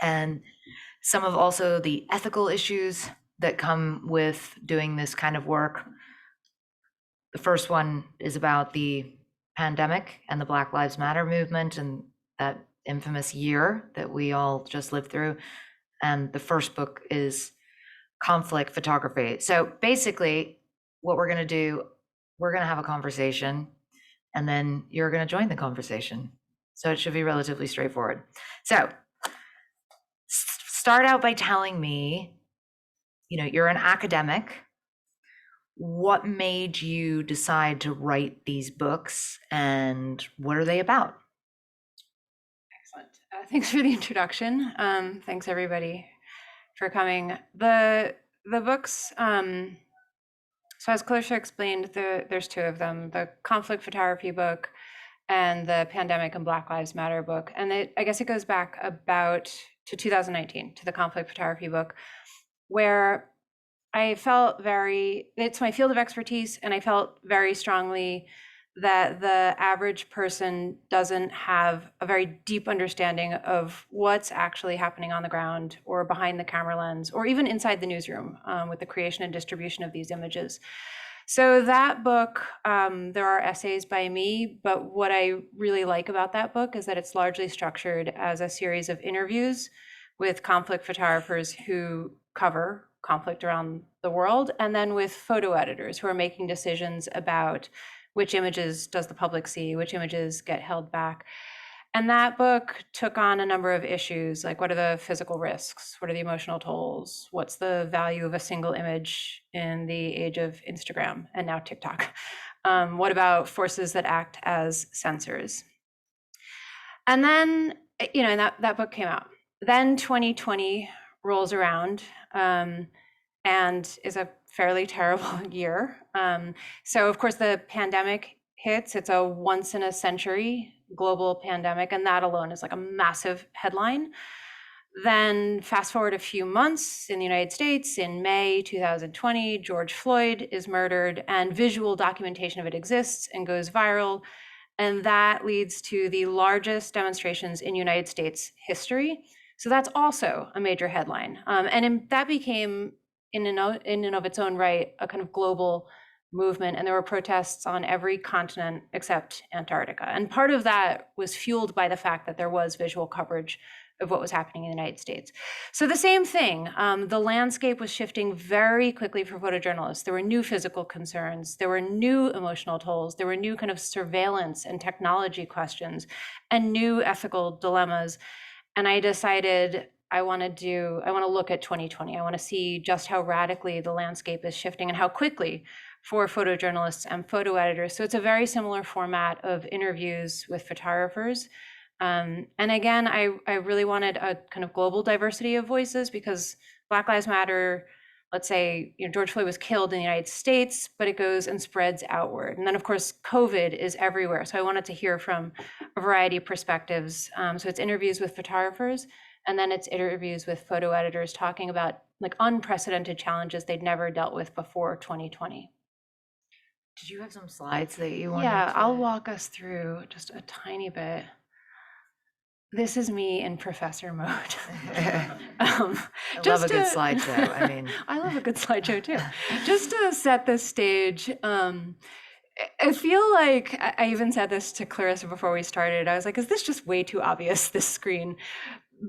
and some of also the ethical issues that come with doing this kind of work. The first one is about the pandemic and the Black Lives Matter movement and that infamous year that we all just lived through. And the first book is conflict photography. So basically, what we're going to do, we're going to have a conversation, and then you're going to join the conversation. So it should be relatively straightforward. So start out by telling me, you're an academic. What made you decide to write these books, and what are they about? Excellent. Thanks for the introduction. Thanks everybody for coming. The books, so as Clarissa explained, there's two of them, the conflict photography book and the pandemic and Black Lives Matter book. And I guess it goes back about to 2019, to the conflict photography book, where I felt it's my field of expertise, and I felt very strongly that the average person doesn't have a very deep understanding of what's actually happening on the ground or behind the camera lens or even inside the newsroom with the creation and distribution of these images. So that book, there are essays by me, but what I really like about that book is that it's largely structured as a series of interviews with conflict photographers who cover conflict around the world, and then with photo editors who are making decisions about which images does the public see, which images get held back. And that book took on a number of issues, like what are the physical risks? What are the emotional tolls? What's the value of a single image in the age of Instagram and now TikTok? What about forces that act as censors? And then, and that book came out. Then 2020 rolls around and is a fairly terrible year. So of course the pandemic hits. It's a once in a century global pandemic, and that alone is like a massive headline. Then fast forward a few months in the United States, in May 2020, George Floyd is murdered, and visual documentation of it exists and goes viral. And that leads to the largest demonstrations in United States history. So that's also a major headline. That became, in and of its own right, a kind of global movement. And there were protests on every continent except Antarctica. And part of that was fueled by the fact that there was visual coverage of what was happening in the United States. So the same thing, the landscape was shifting very quickly for photojournalists. There were new physical concerns, there were new emotional tolls, there were new kind of surveillance and technology questions, and new ethical dilemmas. And I decided I want to look at 2020. I want to see just how radically the landscape is shifting and how quickly for photojournalists and photo editors. So it's a very similar format of interviews with photographers. And again, I really wanted a kind of global diversity of voices, because Black Lives Matter, let's say, George Floyd was killed in the United States, but it goes and spreads outward. And then of course, COVID is everywhere. So I wanted to hear from a variety of perspectives. So it's interviews with photographers, and then it's interviews with photo editors talking about like unprecedented challenges they'd never dealt with before 2020. Did you have some slides that you wanted Yeah, to... I'll walk us through just a tiny bit. This is me in professor mode. I love a good slideshow. I mean, I love a good slideshow too. Just to set the stage, I feel like I even said this to Clarissa before we started. I was like, is this just way too obvious, this screen?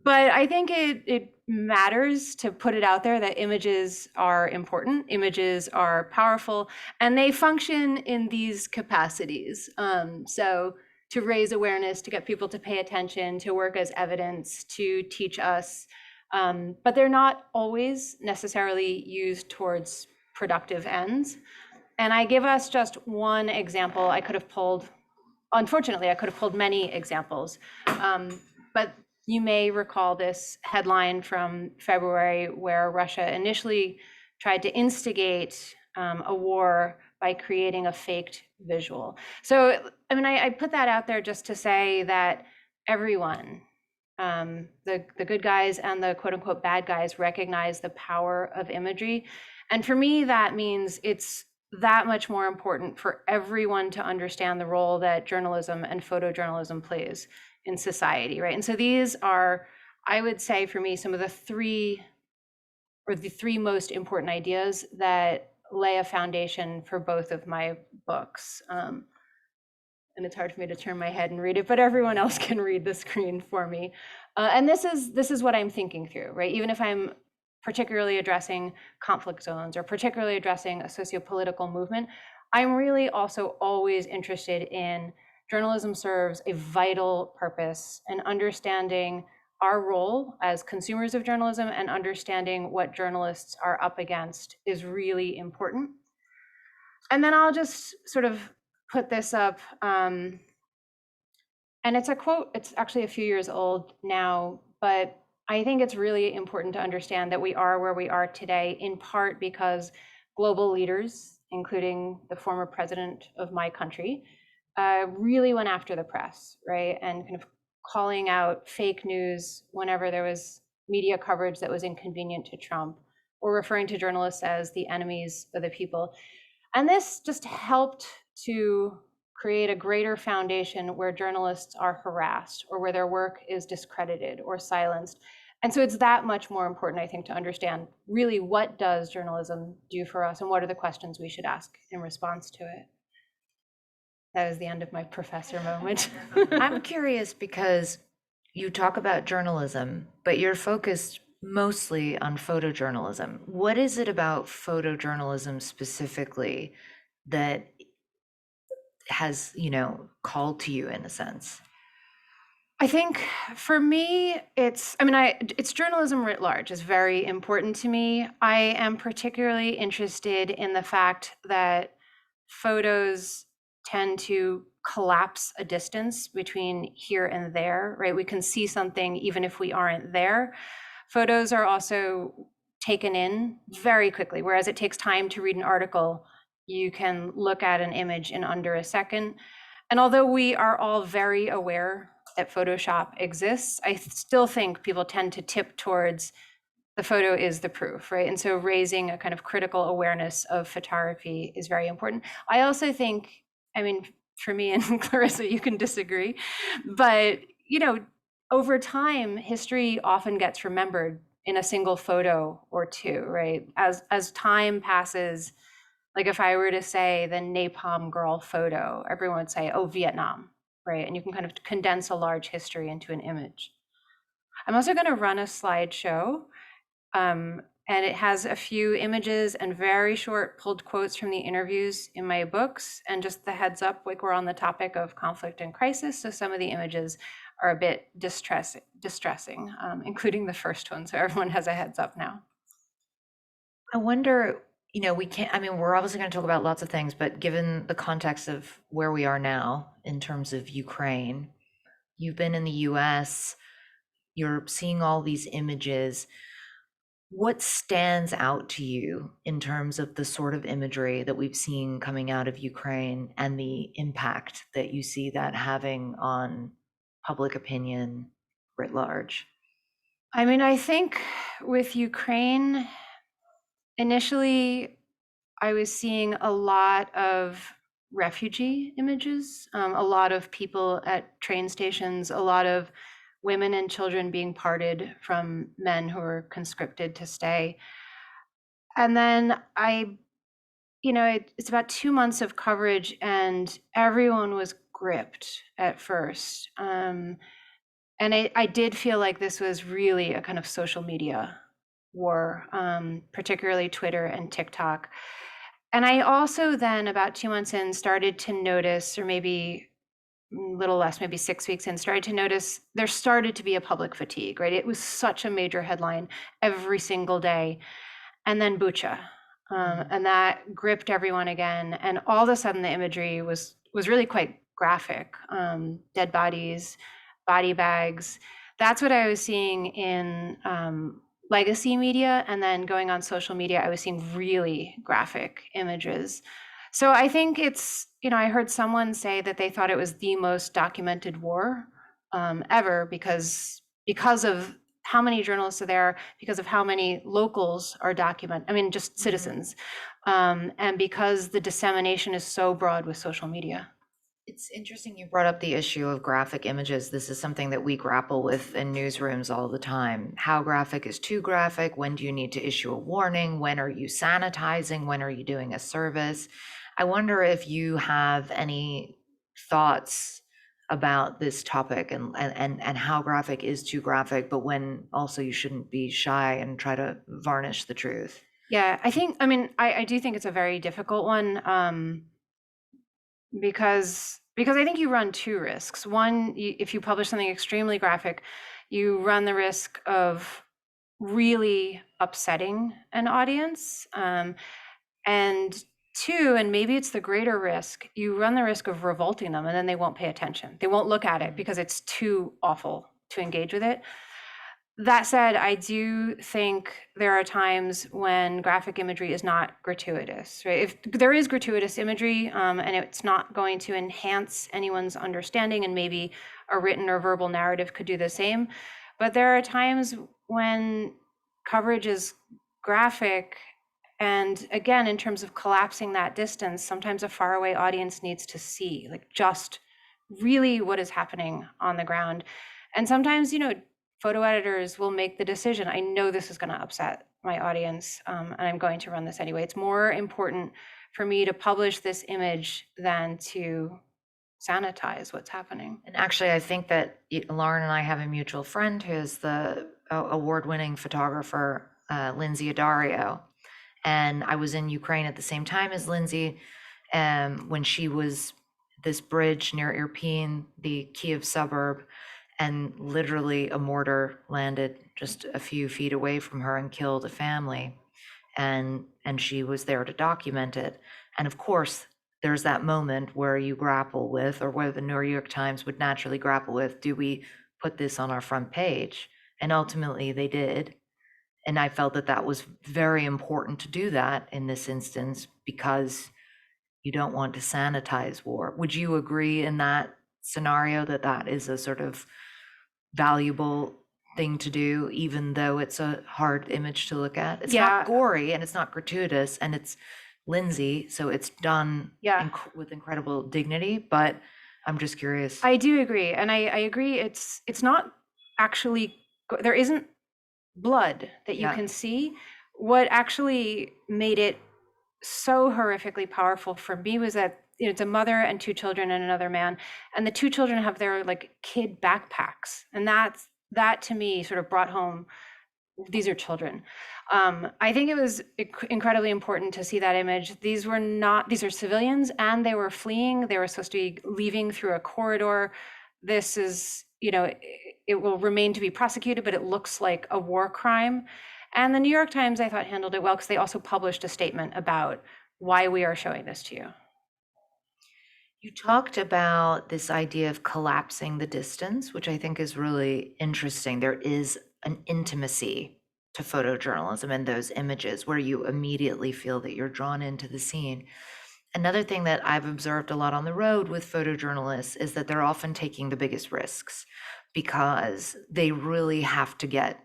But I think it matters to put it out there that images are important, images are powerful, and they function in these capacities. So to raise awareness, to get people to pay attention, to work as evidence, to teach us. But they're not always necessarily used towards productive ends. And I give us just one example. Unfortunately, I could have pulled many examples. But you may recall this headline from February where Russia initially tried to instigate a war by creating a faked visual. So, I mean, I put that out there just to say that everyone, the good guys and the quote unquote bad guys, recognize the power of imagery. And for me, that means it's that much more important for everyone to understand the role that journalism and photojournalism plays in society, right? And so these are I would say for me, some of the three most important ideas that lay a foundation for both of my books. And it's hard for me to turn my head and read it, but everyone else can read the screen for me. And this is what I'm thinking through, right? Even if I'm particularly addressing conflict zones or particularly addressing a socio-political movement, I'm really also always interested in journalism serves a vital purpose, and understanding our role as consumers of journalism and understanding what journalists are up against is really important. And then I'll just sort of put this up. And it's a quote, it's actually a few years old now, but I think it's really important to understand that we are where we are today, in part because global leaders, including the former president of my country, really went after the press, right? And kind of calling out fake news whenever there was media coverage that was inconvenient to Trump, or referring to journalists as the enemies of the people. And this just helped to create a greater foundation where journalists are harassed or where their work is discredited or silenced. And so it's that much more important, I think, to understand really what does journalism do for us and what are the questions we should ask in response to it. That was the end of my professor moment. I'm curious because you talk about journalism, but you're focused mostly on photojournalism. What is it about photojournalism specifically that has, called to you in a sense? I think for me, it's journalism writ large is very important to me. I am particularly interested in the fact that photos tend to collapse a distance between here and there, right? We can see something even if we aren't there. Photos are also taken in very quickly, whereas it takes time to read an article, you can look at an image in under a second. And although we are all very aware that Photoshop exists, I still think people tend to tip towards the photo is the proof, right? And so raising a kind of critical awareness of photography is very important. I also think, for me and Clarissa, you can disagree, but over time, history often gets remembered in a single photo or two, right? As time passes, like if I were to say the Napalm Girl photo, everyone would say, oh, Vietnam, right? And you can kind of condense a large history into an image. I'm also going to run a slideshow, and it has a few images and very short pulled quotes from the interviews in my books. And just the heads up, like we're on the topic of conflict and crisis, so some of the images are a bit distressing, including the first one. So everyone has a heads up now. I wonder, we can't, we're obviously going to talk about lots of things, but given the context of where we are now in terms of Ukraine, you've been in the US, you're seeing all these images. What stands out to you in terms of the sort of imagery that we've seen coming out of Ukraine and the impact that you see that having on public opinion writ large? I think with Ukraine, initially, I was seeing a lot of refugee images, a lot of people at train stations, a lot of women and children being parted from men who were conscripted to stay. And then it's about 2 months of coverage, and everyone was gripped at first. And I did feel like this was really a kind of social media war, particularly Twitter and TikTok. And I also then, about 2 months in, started to notice, or maybe a little less, maybe 6 weeks in, started to notice there started to be a public fatigue, right? It was such a major headline every single day. And then Bucha, and that gripped everyone again. And all of a sudden, the imagery was really quite graphic. Dead bodies, body bags. That's what I was seeing in legacy media, and then going on social media, I was seeing really graphic images. So I think it's, I heard someone say that they thought it was the most documented war ever because of how many journalists are there, because of how many locals are just citizens, and because the dissemination is so broad with social media. It's interesting you brought up the issue of graphic images. This is something that we grapple with in newsrooms all the time. How graphic is too graphic? When do you need to issue a warning? When are you sanitizing? When are you doing a service? I wonder if you have any thoughts about this topic and how graphic is too graphic, but when also you shouldn't be shy and try to varnish the truth. Yeah, I do think it's a very difficult one, because I think you run two risks. One, if you publish something extremely graphic, you run the risk of really upsetting an audience. And two, and maybe it's the greater risk, you run the risk of revolting them and then they won't pay attention. They won't look at it because it's too awful to engage with it. That said, I do think there are times when graphic imagery is not gratuitous, right? If there is gratuitous imagery, and it's not going to enhance anyone's understanding, and maybe a written or verbal narrative could do the same. But there are times when coverage is graphic, and again, in terms of collapsing that distance, sometimes a faraway audience needs to see, like, just really what is happening on the ground. And sometimes, photo editors will make the decision, I know this is going to upset my audience, and I'm going to run this anyway. It's more important for me to publish this image than to sanitize what's happening. And actually, I think that Lauren and I have a mutual friend who's the award-winning photographer, Lindsay Adario. And I was in Ukraine at the same time as Lindsay, when she was this bridge near Irpin, the Kiev suburb, and literally a mortar landed just a few feet away from her and killed a family. And she was there to document it. And of course, there's that moment where you grapple with, or where the New York Times would naturally grapple with, do we put this on our front page? And ultimately they did. And I felt that that was very important to do that in this instance, because you don't want to sanitize war. Would you agree in that scenario that that is a sort of valuable thing to do, even though it's a hard image to look at? It's Yeah. not gory and it's not gratuitous, and it's Lindsay, so it's done Yeah. with incredible dignity. But I'm just curious. I do agree. And I agree. It's not actually, there isn't blood that you Yeah. can see. What actually made it so horrifically powerful for me was that, it's a mother and two children and another man, and the two children have their, like, kid backpacks, and that to me sort of brought home, these are children. I think it was incredibly important to see that image. These are civilians, and they were fleeing. They were supposed to be leaving through a corridor. This is, it will remain to be prosecuted, but it looks like a war crime. And the New York Times, I thought, handled it well, because they also published a statement about why we are showing this to you. You talked about this idea of collapsing the distance, which I think is really interesting. There is an intimacy to photojournalism and those images where you immediately feel that you're drawn into the scene. Another thing that I've observed a lot on the road with photojournalists is that they're often taking the biggest risks because they really have to get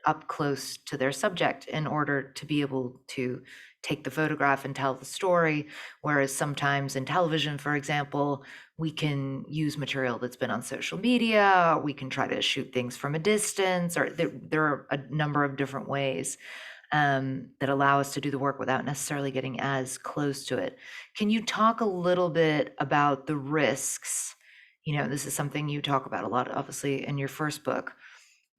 up close to their subject in order to be able to take the photograph and tell the story. Whereas sometimes in television, for example, we can use material that's been on social media, we can try to shoot things from a distance, or there are a number of different ways that allow us to do the work without necessarily getting as close to it. Can you talk a little bit about the risks? This is something you talk about a lot, obviously, in your first book,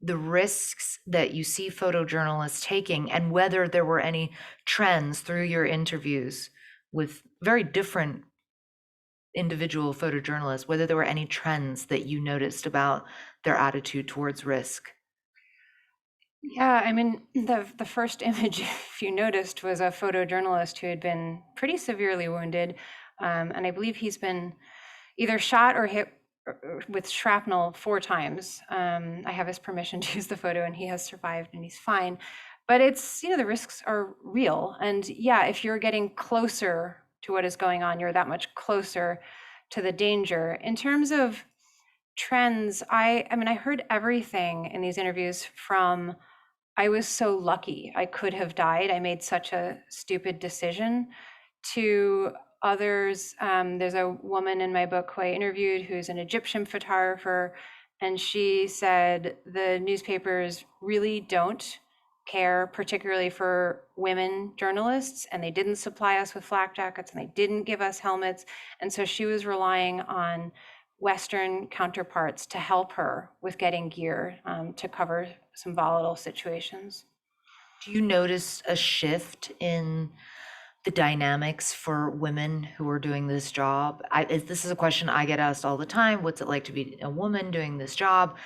the risks that you see photojournalists taking, and whether there were any trends through your interviews with very different individual photojournalists, whether there were any trends that you noticed about their attitude towards risk. Yeah, the first image, if you noticed, was a photojournalist who had been pretty severely wounded, and I believe he's been either shot or hit with shrapnel 4 times. I have his permission to use the photo, and he has survived, and he's fine. But it's, the risks are real, and yeah, if you're getting closer to what is going on, you're that much closer to the danger. In terms of trends, I heard everything in these interviews, from I was so lucky I could have died, I made such a stupid decision, to others. There's a woman in my book who I interviewed who's an Egyptian photographer, and she said the newspapers really don't care, particularly for women journalists, and they didn't supply us with flak jackets and they didn't give us helmets. And so she was relying on Western counterparts to help her with getting gear to cover some volatile situations. Do you notice a shift in the dynamics for women who are doing this job? This is a question I get asked all the time. What's it like to be a woman doing this job?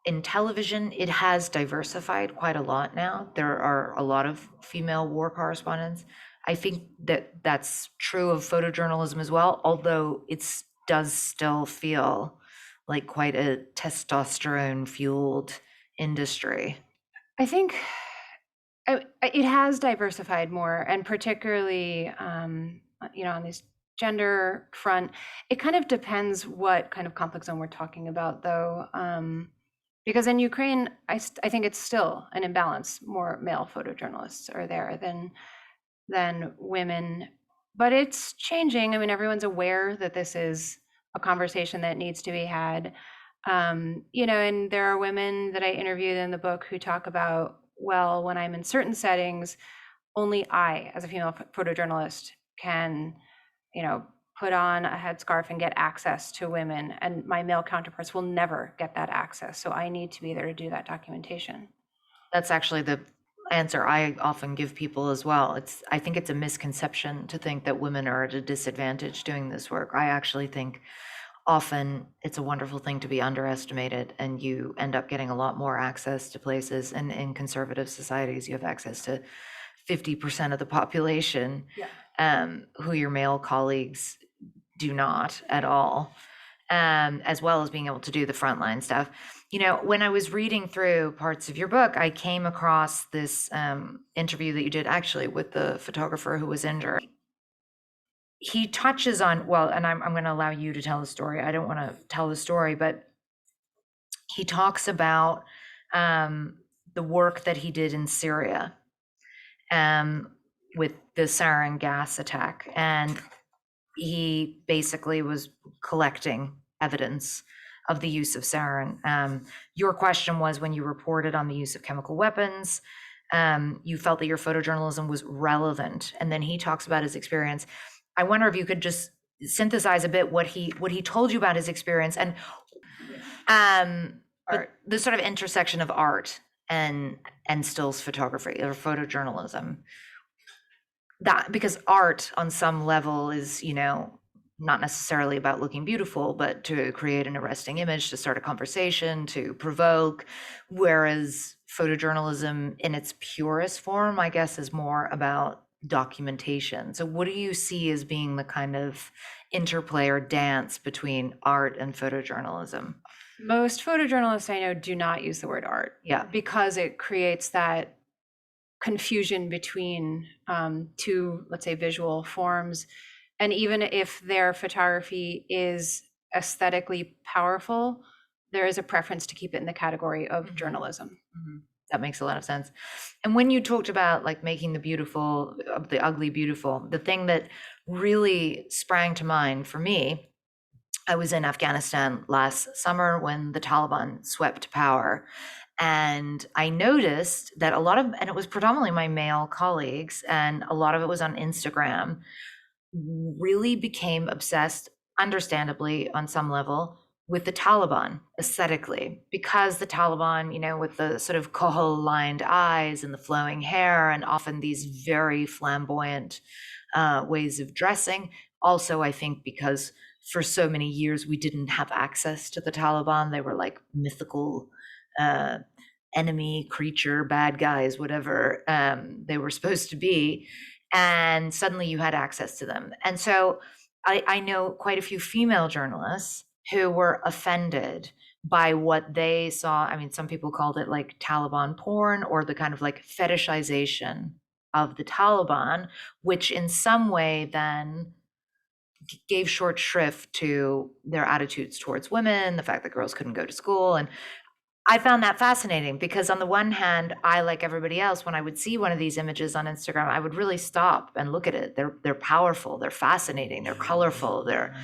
In television, it has diversified quite a lot now. There are a lot of female war correspondents. I think that that's true of photojournalism as well, although it does still feel like quite a testosterone fueled industry. I think it has diversified more, and particularly, on this gender front, it kind of depends what kind of conflict zone we're talking about, though. Because in Ukraine, I think it's still an imbalance. More male photojournalists are there than women, but it's changing. I mean, everyone's aware that this is a conversation that needs to be had. And there are women that I interviewed in the book who talk about, well, when I'm in certain settings, only I, as a female photojournalist, can, put on a headscarf and get access to women, and my male counterparts will never get that access. So I need to be there to do that documentation. That's actually the answer I often give people as well. I think it's a misconception to think that women are at a disadvantage doing this work. I actually think often it's a wonderful thing to be underestimated, and you end up getting a lot more access to places. And in conservative societies, you have access to 50% of the population, who your male colleagues do not at all, as well as being able to do the frontline stuff. When I was reading through parts of your book, I came across this interview that you did actually with the photographer who was injured. He touches on, well, and I'm going to allow you to tell the story. I don't want to tell the story, but he talks about the work that he did in Syria with the sarin gas attack. And he basically was collecting evidence of the use of sarin. Your question was, when you reported on the use of chemical weapons, you felt that your photojournalism was relevant. And then he talks about his experience. I wonder if you could just synthesize a bit what he told you about his experience, and the sort of intersection of art and stills photography or photojournalism. That, because art on some level is, not necessarily about looking beautiful, but to create an arresting image, to start a conversation, to provoke, whereas photojournalism in its purest form, I guess, is more about documentation. So what do you see as being the kind of interplay or dance between art and photojournalism? Most photojournalists I know do not use the word art, because it creates that confusion between two, let's say, visual forms. And even if their photography is aesthetically powerful, there is a preference to keep it in the category of journalism. That makes a lot of sense. And when you talked about like making the beautiful, the ugly beautiful, the thing that really sprang to mind for me, I was in Afghanistan last summer when the Taliban swept power. And I noticed that and it was predominantly my male colleagues, and a lot of it was on Instagram, really became obsessed, understandably on some level, with the Taliban aesthetically, because the Taliban, with the sort of kohl-lined eyes and the flowing hair, and often these very flamboyant ways of dressing. Also, I think because for so many years we didn't have access to the Taliban. They were like mythical enemy, creature, bad guys, whatever they were supposed to be. And suddenly you had access to them. And so I know quite a few female journalists who were offended by what they saw. I mean, some people called it like Taliban porn, or the kind of like fetishization of the Taliban, which in some way then gave short shrift to their attitudes towards women, the fact that girls couldn't go to school. And I found that fascinating because on the one hand, I, like everybody else, when I would see one of these images on Instagram, I would really stop and look at it. They're powerful, they're fascinating, they're colorful, they're